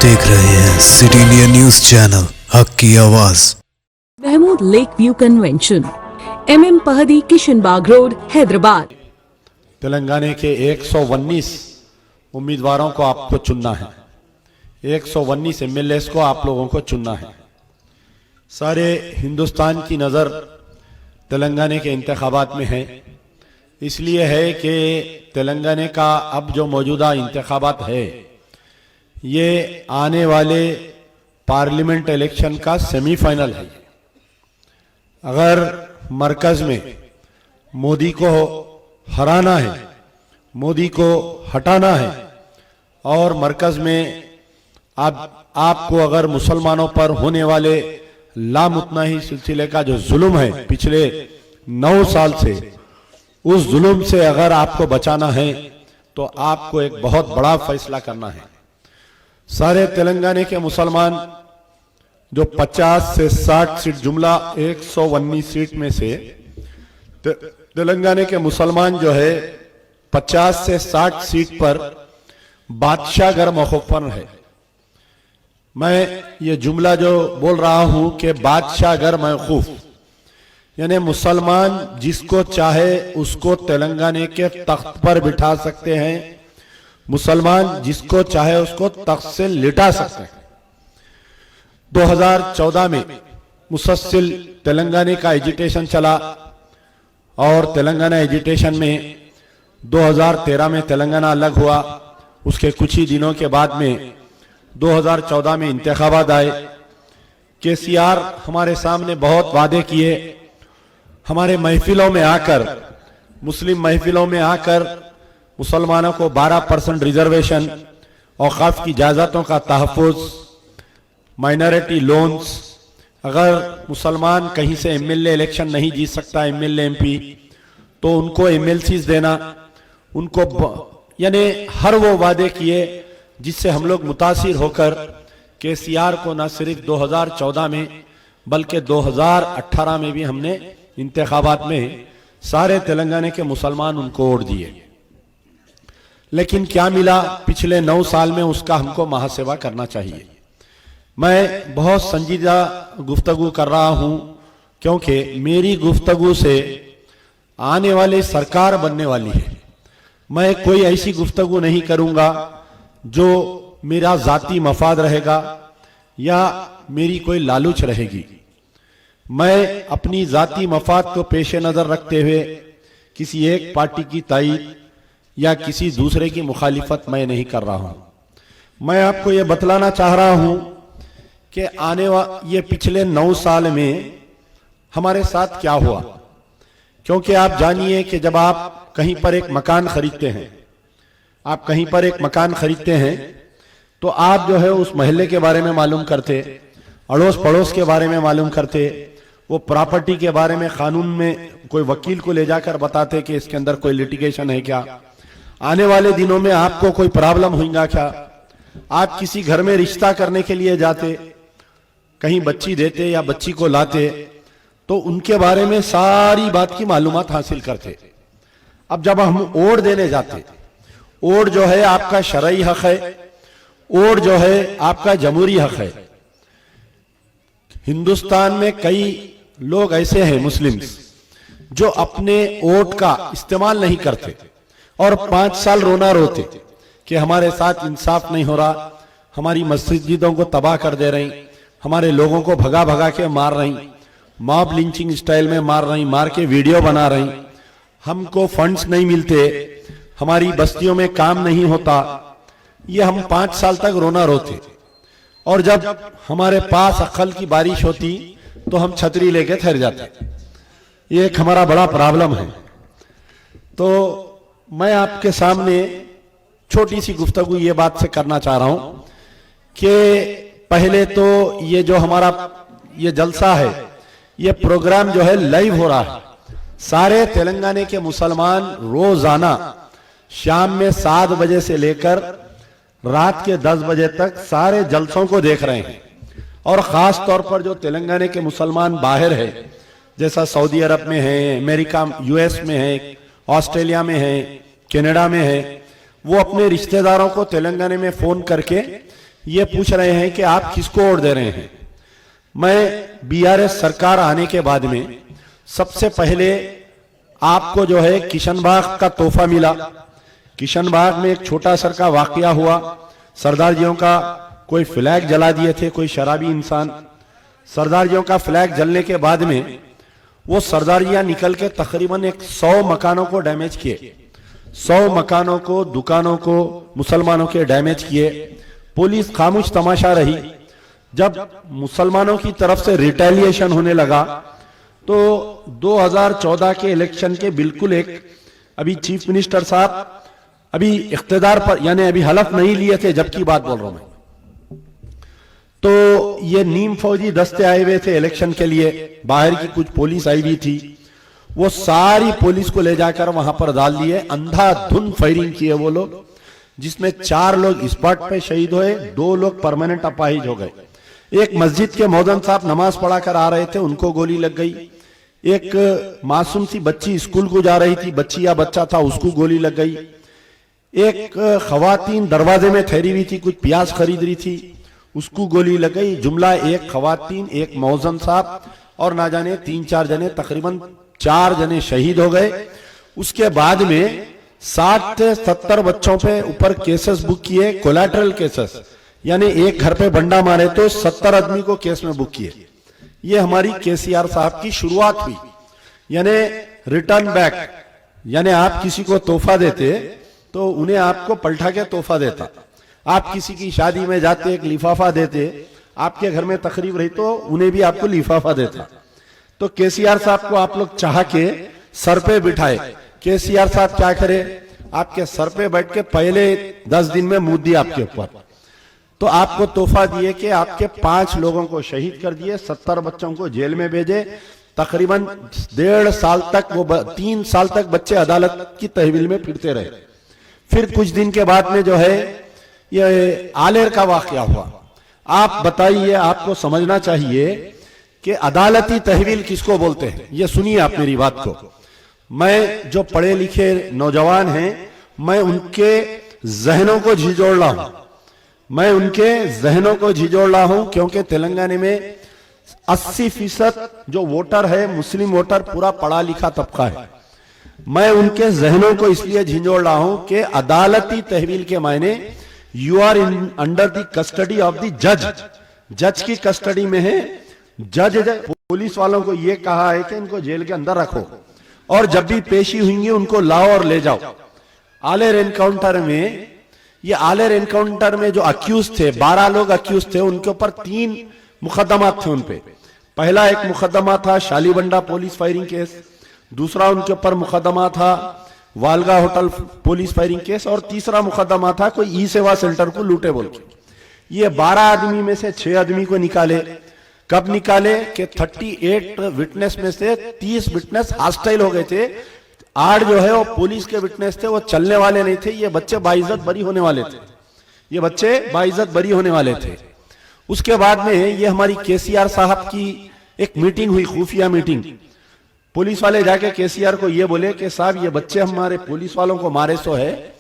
देख रहे हैं सिटी इंडिया न्यूज चैनल, हक की आवाज। Mahmood lake view convention, MM Pahadi, Kishanbagh road, Hyderabad. Telangana के 119 उम्मीदवारों को आपको चुनना है। 119 MLAs को आप लोगों को चुनना है। सारे हिंदुस्तान की नज़र तेलंगाना के इंतखाबात में है। इसलिए है कि तेलंगाना का अब जो मौजूदा इंतखाबात है ये आने वाले पार्लियामेंट इलेक्शन का सेमीफाइनल है। अगर मरकज में मोदी को हराना है, मोदी को हटाना है और मरकज में आपको अगर मुसलमानों पर होने वाले लामुतनाही सिलसिले का जो जुल्म है पिछले 9 साल से, उस जुल्म से अगर आपको बचाना है तो आपको एक बहुत बड़ा फैसला करना है। सारे तेलंगाना के मुसलमान जो 50 से 60 सीट, जुमला 119 सीट में से तेलंगाना के मुसलमान जो है 50 से 60 सीट पर बादशाहगर मौकूफ पर है। मैं ये जुमला जो बोल रहा हूं कि बादशाहगर मौकूफ, यानी मुसलमान जिसको चाहे उसको तेलंगाना के तख्त पर बिठा सकते हैं, मुसलमान जिसको चाहे उसको तख्त से लिटा सकते हैं। 2014 में मुसलसल तेलंगाना का एजिटेशन चला और तेलंगाना एजिटेशन में 2013 में तेलंगाना अलग हुआ। उसके कुछ ही दिनों के बाद में 2014 में इंतखाबात आए। KCR हमारे सामने बहुत वादे किए। हमारे महफिलों में आकर, मुस्लिम महफिलों में आकर मुसलमानों को 12% रिजर्वेशन, औकाफ की इजाजतों का तहफ़्फ़ुज़, माइनॉरिटी लोन्स, अगर मुसलमान कहीं से MLA इलेक्शन नहीं जीत सकता, MLA MP, तो उनको MLCs देना, उनको यानी हर वो वादे किए जिससे हम लोग मुतासिर होकर KCR को न सिर्फ 2014 में बल्कि 2018 में भी हमने इंतखाबात में सारे तेलंगाना के मुसलमान उनको वोट दिए। लेकिन क्या मिला पिछले 9 साल में, उसका हमको मुहासेबा करना चाहिए। मैं बहुत संजीदा गुफ्तगू कर रहा हूं क्योंकि मेरी गुफ्तगू से आने वाली सरकार बनने वाली है। मैं कोई ऐसी गुफ्तगू नहीं करूंगा जो मेरा जाती मफाद रहेगा या मेरी कोई लालूच रहेगी। मैं अपनी जाती मफाद को पेश नजर रखते हुए किसी एक पार्टी की तायीद या किसी दूसरे की मुखालिफत मैं नहीं कर रहा हूं। मैं आपको यह बतलाना चाह रहा हूं कि ये पिछले 9 साल में हमारे साथ क्या हुआ। क्योंकि आप जानिए कि जब आप कहीं पर एक मकान खरीदते हैं, आप कहीं पर एक मकान खरीदते हैं तो आप जो है उस मोहल्ले के बारे में मालूम करते, अड़ोस पड़ोस के बारे में मालूम करते, वो प्रॉपर्टी के बारे में कानून में कोई वकील को ले जाकर बताते कि इसके अंदर कोई लिटिगेशन है क्या, आने वाले दिनों में आपको कोई प्रॉब्लम होगा क्या। आप किसी घर में रिश्ता करने के लिए जाते, कहीं बच्ची देते या बच्ची को लाते, तो उनके बारे में सारी बात की मालूमात हासिल करते। अब जब हम वोट देने जाते, वोट जो है आपका शरई हक है, वोट जो है आपका जमहूरी हक है। हिंदुस्तान में कई लोग ऐसे हैं मुस्लिम्स जो अपने वोट का इस्तेमाल नहीं करते और 5 साल रोना रोते कि हमारे साथ इंसाफ नहीं हो रहा, हमारी मस्जिदों को तबाह कर दे रही, हमारे लोगों को भगा भगा के मार रही, मॉब लिंचिंग स्टाइल में मार रही, मार के वीडियो बना रही, हमको फंड्स नहीं मिलते, हमारी बस्तियों में काम नहीं होता। ये हम 5 साल तक रोना रोते और जब हमारे पास अक्ल की बारिश होती तो हम छतरी लेके ठहर जाते। ये एक हमारा बड़ा प्रॉब्लम है। तो मैं आपके सामने छोटी सी गुफ्तगू ये बात से करना चाह रहा हूं कि पहले तो ये जो हमारा ये जलसा है, ये प्रोग्राम जो है लाइव हो रहा है। सारे तेलंगाना के मुसलमान रोजाना शाम में 7 बजे से लेकर रात के 10 बजे तक सारे जलसों को देख रहे हैं। और खास तौर पर जो तेलंगाना के मुसलमान बाहर है, जैसा सऊदी अरब में है, अमेरिका US में है, ऑस्ट्रेलिया में है, कनाडा में है, वो अपने रिश्तेदारों को तेलंगाना में फोन करके ये पूछ रहे हैं कि आप किसको वोट दे रहे हैं। मैं बीआरएस सरकार आने के बाद में सबसे पहले आपको जो है किशनबाग का तोहफा मिला। किशनबाग में एक छोटा सर का वाकया हुआ, सरदार जियों का कोई फ्लैग जला दिए थे कोई शराबी इंसान। सरदार जियों का फ्लैग जलने के बाद में वो सरदार जियां निकल के तकरीबन 100 मकानों को डैमेज किए, 100 मकानों को, दुकानों को मुसलमानों के डैमेज किए। पुलिस खामोश तमाशा रही। जब मुसलमानों की तरफ से रिटेलिएशन होने लगा तो 2014 के इलेक्शन के बिल्कुल एक, अभी चीफ मिनिस्टर साहब अभी इख्तिदार पर यानी अभी हलफ नहीं लिए थे जब की बात बोल रहा हूं मैं, तो ये नीम फौजी दस्ते आए हुए थे इलेक्शन के लिए, बाहर की कुछ पुलिस आई हुई थी, वो सारी पुलिस को ले जाकर वहां पर डाल दिए। अंधाधुंध फायरिंग किए वो लोग, जिसमें 4 लोग स्पॉट पे शहीद हुए, 2 लोग परमानेंट अपाहिज हो गए। एक मस्जिद के मौजन साहब नमाज पढ़ा कर आ रहे थे, उनको गोली लग गई। एक मासूम सी बच्ची स्कूल को जा रही थी, बच्ची या बच्चा था, उसको गोली लग गई। एक खवातीन दरवाजे में ठहरी हुई थी, कुछ प्याज खरीद रही थी, उसको गोली लग गई। जुमला एक खवातीन, एक मौजन साहब और ना जाने 3-4 जने, तकरीबन 4 जने शहीद हो गए। उसके बाद में 60 से 70 बच्चों पे ऊपर केसेस बुक किए, कोलैटरल केसेस, यानी एक घर पे बंडा मारे तो 70 आदमी को केस में बुक किए। ये हमारी केसीआर साहब की शुरुआत हुई, यानी रिटर्न बैक, यानी आप किसी को तोहफा देते तो उन्हें आपको पलटा के तोहफा देता। आप किसी की शादी में जाते एक लिफाफा देते, आपके घर में तकरीब रही तो उन्हें भी आपको लिफाफा देता। तो केसीआर साहब को आप लोग चाह के सर पे बिठाए। केसीआर साहब क्या करे, आपके सर पे बैठ के पहले 10 दिन में मुंह दिया आपके ऊपर, तो आपको तोहफा दिए कि आपके 5 लोगों को शहीद कर दिए, 70 बच्चों को जेल में भेजे। तकरीबन 1.5 साल तक वो 3 साल तक बच्चे अदालत की तहवील में फिरते रहे। फिर कुछ दिन के बाद में जो है ये आलेर का वाकया हुआ। आप बताइए, आपको समझना चाहिए कि अदालती तहवील किसको बोलते हैं। ये सुनिए आप मेरी बात को। मैं जो पढ़े लिखे नौजवान हैं, मैं उनके जहनों को झिझोड़ रहा हूं, मैं उनके जहनों को झिझोड़ रहा हूं, क्योंकि तेलंगाना में 80% जो वोटर है मुस्लिम वोटर पूरा पढ़ा लिखा तबका है। मैं उनके जहनों को इसलिए झिझोड़ रहा हूं कि अदालती तहवील के मायने you are in under the custody of the जज, जज की कस्टडी में है। जज पुलिस वालों को यह कहा है कि इनको जेल के अंदर रखो और जब भी पेशी हुई उनको लाओ और ले जाओ। आलेर एनकाउंटर में, ये आलेर एनकाउंटर में जो अक्यूज थे, 12 लोग अक्यूज थे, उनके ऊपर 3 मुकदमात थे उन पे। पहला एक मुकदमा था शालीबंडा पुलिस फायरिंग केस, दूसरा उनके ऊपर मुकदमा था वालगा होटल पुलिस फायरिंग केस, और तीसरा मुकदमा था कोई ई सेवा सेंटर को लूटे बोल के। ये 12 आदमी में से 6 आदमी को निकाले। कब निकाले कि 38 विटनेस में से 30 विटनेस हॉस्टाइल हो गए थे। 8 जो है वो पुलिस के विटनेस थे, वो चलने वाले नहीं थे। ये बच्चे बाइज्जत बरी होने वाले थे, ये बच्चे बाइज्जत बरी होने वाले थे। उसके बाद में ये हमारी केसीआर साहब की एक मीटिंग हुई, खुफिया मीटिंग। पुलिस वाले जाके केसीआर को ये बोले कि साहब ये बच्चे हमारे पुलिस वालों को मारे सो है,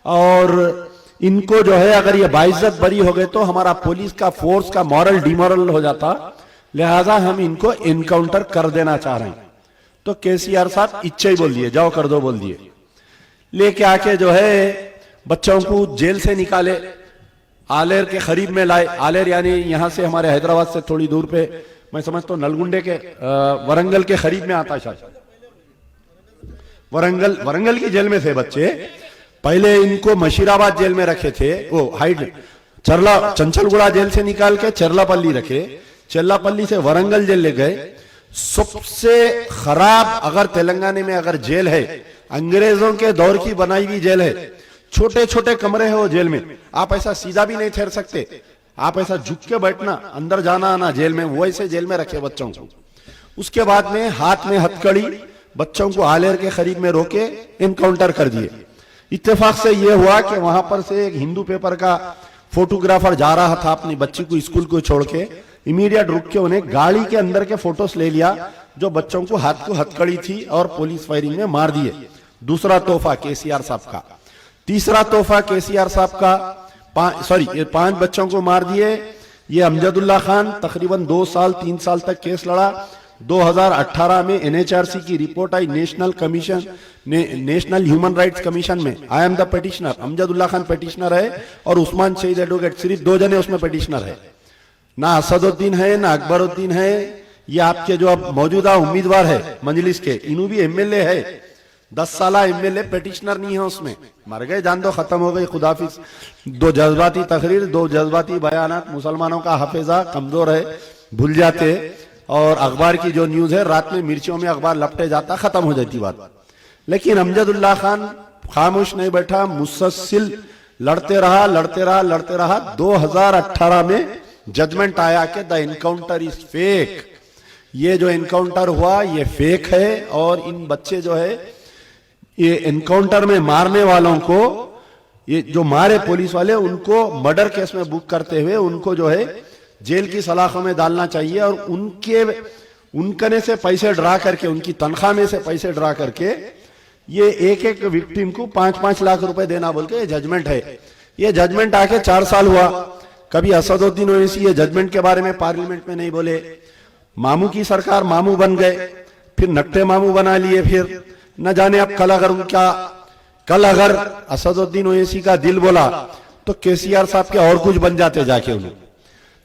और इनको जो है अगर ये बाइज्जत बरी हो गए तो हमारा पुलिस का फोर्स का मॉरल डिमोरल हो जाता, लिहाजा हम इनको एनकाउंटर कर देना चाह रहे हैं। तो केसीआर साहब इच्छा ही बोल दिए, जाओ कर दो बोल दिए। लेके आके जो है बच्चों को जेल से निकाले, आलेर के करीब में लाए। आलेर यानी यहां से हमारे हैदराबाद से थोड़ी दूर पे, मैं समझता हूं नलगुंडे के वरंगल के करीब में आता है शायद। वरंगल की जेल में थे बच्चे। पहले इनको मशीराबाद जेल में रखे थे, वो हाइड चंचलगुड़ा जेल से निकाल के चरलापल्ली रखे, चरलापल्ली से वरंगल जेल ले गए। सबसे खराब अगर तेलंगाना में अगर जेल है, अंग्रेजों के दौर की बनाई हुई जेल है। छोटे छोटे कमरे हैं वो जेल में, आप ऐसा सीधा भी नहीं ठहर सकते, आप ऐसा झुक के बैठना, अंदर जाना आना जेल में, वो ऐसे जेल में रखे बच्चों को। उसके बाद में हाथ में हथकड़ी, बच्चों को आलेर के करीब में रोके एनकाउंटर कर दिए। इत्तेफाक से यह हुआ कि वहां पर से एक हिंदू पेपर का फोटोग्राफर जा रहा था अपनी बच्ची को स्कूल को छोड़ के, इमीडिएट रुक के उन्हें गाड़ी के अंदर के फोटोस ले लिया जो बच्चों को हथकड़ी थी और पुलिस फायरिंग में मार दिए। दूसरा तोहफा केसीआर साहब का। तीसरा तोहफा केसीआर साहब का, ये 5 बच्चों को मार दिए। ये अमजदुल्ला खान तकरीबन 2 साल 3 साल तक केस लड़ा। 2018 में एनएचआरसी की रिपोर्ट आई, नेशनल ह्यूमन राइट्स कमीशन में। I am the petitioner, Amjadullah Khan petitioner है और उस्मान शहीद एडवोकेट, सिर्फ 2 जने उसमें पिटिशनर है, ना असदुद्दीन है ना अकबरुद्दीन है। ये आपके जो अब मौजूदा उम्मीदवार है मजलिस के, इन्हों भी एमएलए है, 10 साल एमएलए, पिटिशनर नहीं है उसमें। मर गए, जान दो, खत्म हो गई, खुदाफिज। 2 जज्बाती तकरीर, 2 जज्बाती बयानात। मुसलमानों का हाफिजा कमजोर है, भूल जाते, और अखबार की जो न्यूज है रात में मिर्चियों में अखबार लपटे जाता, खत्म हो जाती बात। लेकिन अमजदुल्ला खान खामोश नहीं बैठा, मुसलसल लड़ते रहा। 2018 में जजमेंट आया कि द एनकाउंटर इज फेक। ये जो एनकाउंटर हुआ ये फेक है, और इन बच्चे जो है ये एनकाउंटर में मारने वालों को, ये जो मारे पुलिस वाले, उनको मर्डर केस में बुक करते हुए उनको जो है जेल की सलाखों में डालना चाहिए, और उनकने से पैसे ड्रा करके, उनकी तनख्वाह में से पैसे ड्रा करके ये एक विक्टिम को 5-5 लाख रुपए देना बोल के जजमेंट है। ये जजमेंट आके 4 साल हुआ, कभी असदुद्दीन ओवैसी ये जजमेंट के बारे में पार्लियामेंट में नहीं बोले। मामू की सरकार मामू बन गए, फिर नट्टे मामू बना लिए, फिर न जाने अब कल अगर असदुद्दीन ओवैसी का दिल बोला तो केसीआर साहब के और कुछ बन जाते जाके उन्हें।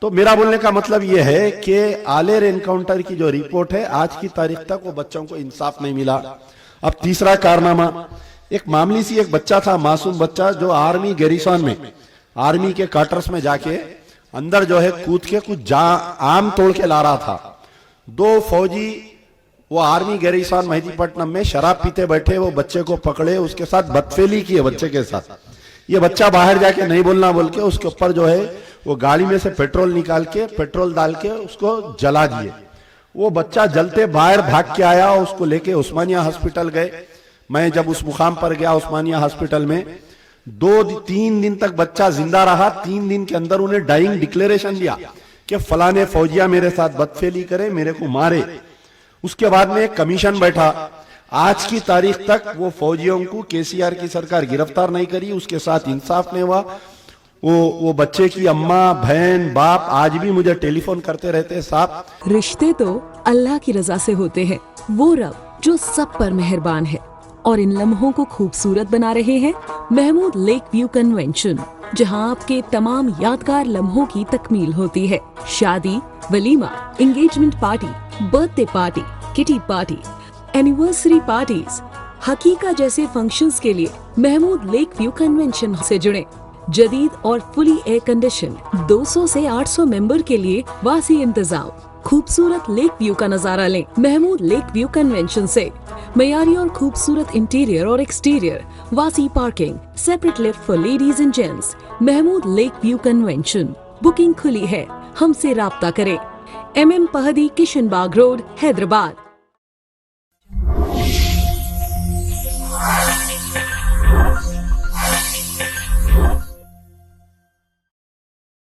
तो मेरा बोलने का मतलब यह है कि आलेर एनकाउंटर की जो रिपोर्ट है, आज की तारीख तक वो बच्चों को इंसाफ नहीं मिला। अब तीसरा कारनामा, एक मामूली सी एक बच्चा था, मासूम बच्चा, जो आर्मी गैरिसन में, आर्मी के क्वार्टर्स में जाके अंदर जो है कूद के कुछ आम तोड़ के ला रहा था। 2 फौजी वो आर्मी गैरिसन मेहदीपट्टनम में शराब पीते बैठे, वो बच्चे को पकड़े, उसके साथ बदफेली की है बच्चे के साथ। ये बच्चा बाहर जाके नहीं बोलना बोल के उसके ऊपर जो है वो गाड़ी में से पेट्रोल निकाल के, पेट्रोल डाल के उसको जला दिए। वो बच्चा जलते बाहर भाग के आया, उसको लेके उस्मानिया हॉस्पिटल गए। मैं जब उस मुकाम पर गया उस्मानिया हॉस्पिटल में, 2-3 दिन तक बच्चा जिंदा रहा। 3 दिन के अंदर उन्हें डाइंग डिक्लेरेशन दिया कि फलाने फौजिया मेरे साथ बदफेली करे, मेरे को मारे। उसके बाद में एक कमीशन बैठा। आज की तारीख तक वो फौजियों को केसीआर की सरकार गिरफ्तार नहीं करी, उसके साथ इंसाफ नहीं हुआ। वो बच्चे की अम्मा, बहन, बाप आज भी मुझे टेलीफोन करते रहते, साहब रिश्ते तो अल्लाह की रजा से होते हैं, वो रब जो सब पर मेहरबान है। और इन लम्हों को खूबसूरत बना रहे हैं महमूद लेक व्यू कन्वेंशन, जहां आपके तमाम यादगार लम्हों की तकमील होती है। शादी, वलीमा, engagement party, birthday party, kitty party, anniversary parties, हकीका जैसे फंक्शंस के लिए महमूद लेक व्यू कन्वेंशन से जुड़े। जदीद और फुली एयर कंडीशन 200 से 800 मेंबर के लिए वासी इंतजाम। खूबसूरत लेक व्यू का नजारा लें महमूद लेक व्यू कन्वेंशन से। मयारी और खूबसूरत इंटीरियर और एक्सटीरियर, वासी parking, separate lift for ladies and gents. Mahmood lake view convention, booking खुली है, हमसे राब्ता करें। MM Pahadi, Kishan Bagh road, Hyderabad.